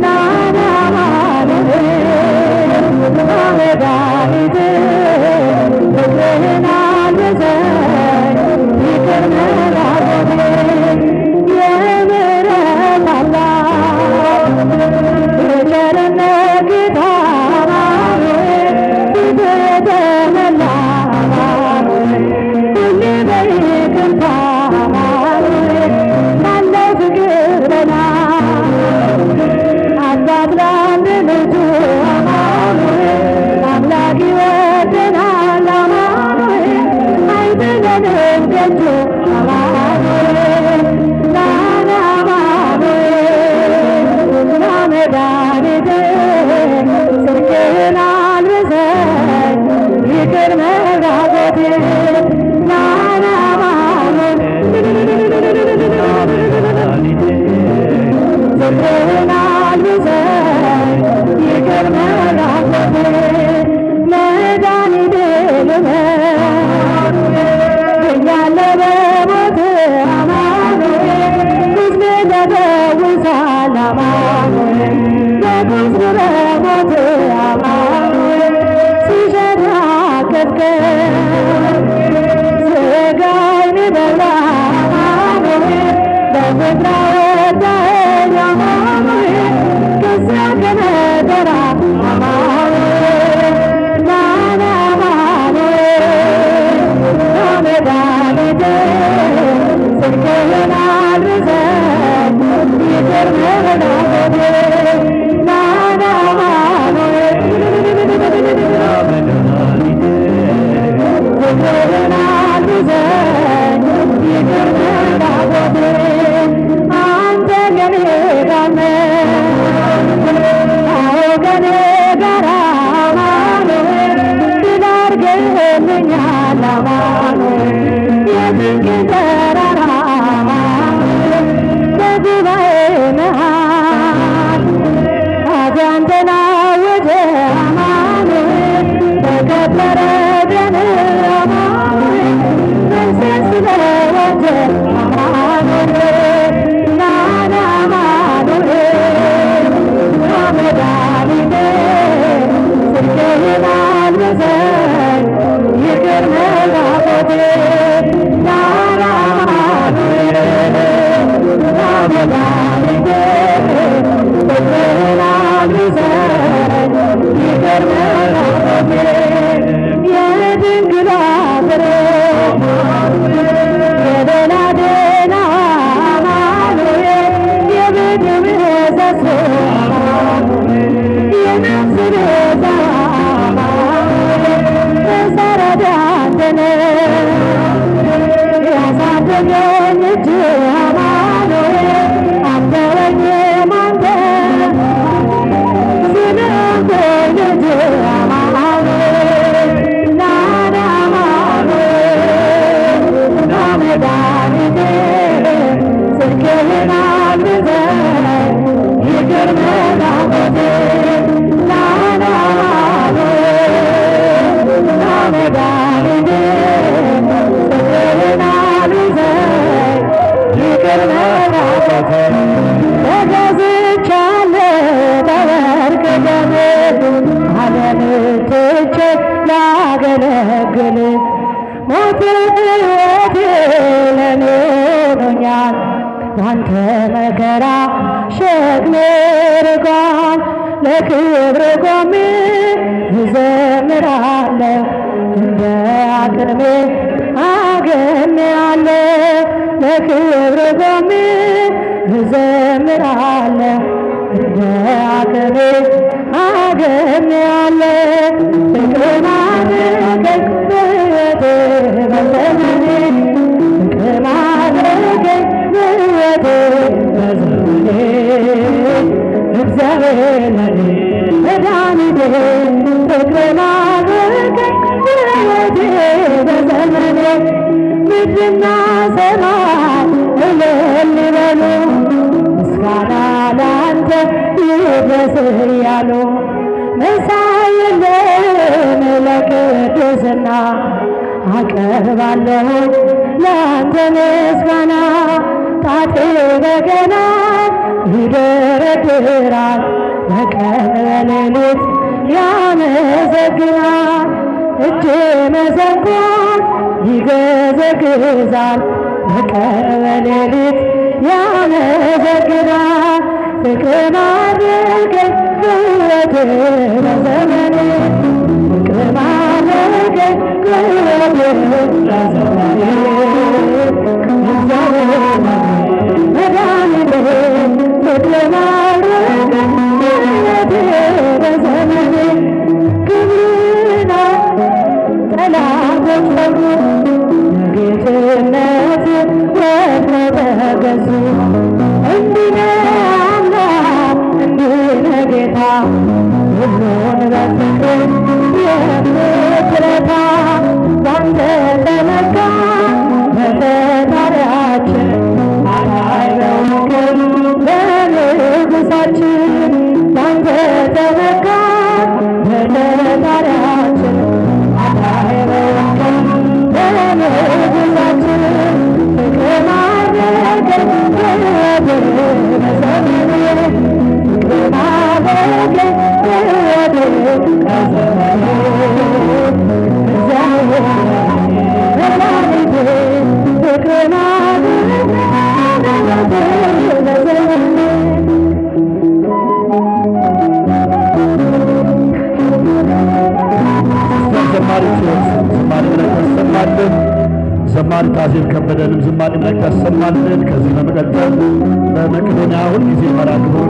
Na አማኑኤል በቁስል በሞት አማኑኤል ሲሸት አቀፍከኝ ሥጋዬን በላ አማኑኤል በፍቅር አወጣኸኝ አማኑኤል ከዚያ ከመከራ አማኑኤል ናና አማኑኤል መድኃኒቴ ጽድቅህን አድርሰኝ ይቅር በለኝ ናና አማኑኤል ጽድቅህን አድርሰኝ ይቅር በለኝ አንተ ከእኔ ጋር ነህ አዎ ከእኔ ጋር አማኑኤል ድል አድርገህልኛል አማኑኤል የጭንቅ ተራራ አማኑኤል በጉባኤ መሃል ሐዘን ተናወጠ አማኑኤል በከበረ ደም አማኑኤል ነፍሴን ስለዋጀ አማኑኤል ናና አማኑኤል መድኃኒቴ ጽድቅህን አልብሰኝ ይቅር መላቆቴ ናና አማኑኤል መድኃኒቴ ጽድቅህን አልብሰኝ ይቅር መላቆቴ የድንግል ፍሬ የደናደና አማኑኤል የምድር ምሰሶ የነፍስ ቤዛ አማኑኤል መሠረቴ አንተ ነህ ያሳደገኝ እጅ አማኑኤል አልተወኝም አንተ ስንብኝ እጅ አማኑኤል ናና አማኑኤል መድኃኒቴ ጽድቅህን አልብሰኝ ይቅር መላቆቴ ናና አማኑኤል መድኃኒቴ ጽድቅህን አልብሰኝ ይቅር መላቆቴ ተገዝቻለሁ ተበርክኬ ዓለምን ትቼ ላገለግል ሞት ሕይወቴ ለኔ ሆኖኛል ባንተ መከራ ሸክሜ ርቋል ለክብር ቆሜ እዘምራለሁ እንደ አቅሜ አገሜአለሁ ለክብር ቆሜ እዘምራለሁ እንደ አቅሜ አገሜአለሁ ፍቅርን አድርገኝ በሕይወቴ በዘመኔ ፍቅርን አድርገኝ በሕይወቴ በዘመኔ እግዚአብሔር ለኔ መድኃኒቴ ፍቅርን አድርገኝ በሕይወቴ በዘመኔ ምድርና ሰማይ እልል ይበሉ ምስጋና ለአንተ ይድረስ እያሉ መሳይ የለም ለቅድስና አቀርባለሁ ለአንተ ምስጋና ጣቴ በገና ይደረድራል በቀን በሌሊት ያመሰግናል እጄ መሰንቆን ይገዘግዛል በቀን በሌሊት ያመሰግናል ፍቅርን አድርገኝ በሕይወቴ በዘመኔ ፍቅርን አድርገኝ በሕይወቴ በዘመኔ መድኃኒቴ ፍቅርን አድርገኝ በሕይወቴ በዘመኔ ክብርና ጠላቶች ፈሩ ለጌትነት ወድቀው ተገዙ እንዲህ ነህ አምላክ እንዲህ ነህ ጌታ ሁሉን በፍቅር የምትረታ ባንተ ተመካ በፈጣሪያችን አላይ በውክል በንጉሣችን ባንተ ተመካ በፈጣሪያችን አላይ በውክል በንጉሣችን ፍቅርን አድርገን ዘማሪ ታዜብ ከበደንም ዝማሬ መላእክት ያሰማልን። ከዚህ በመቀጠል በመቄዶንያ ሁልጊዜ መርሐ ግብሩን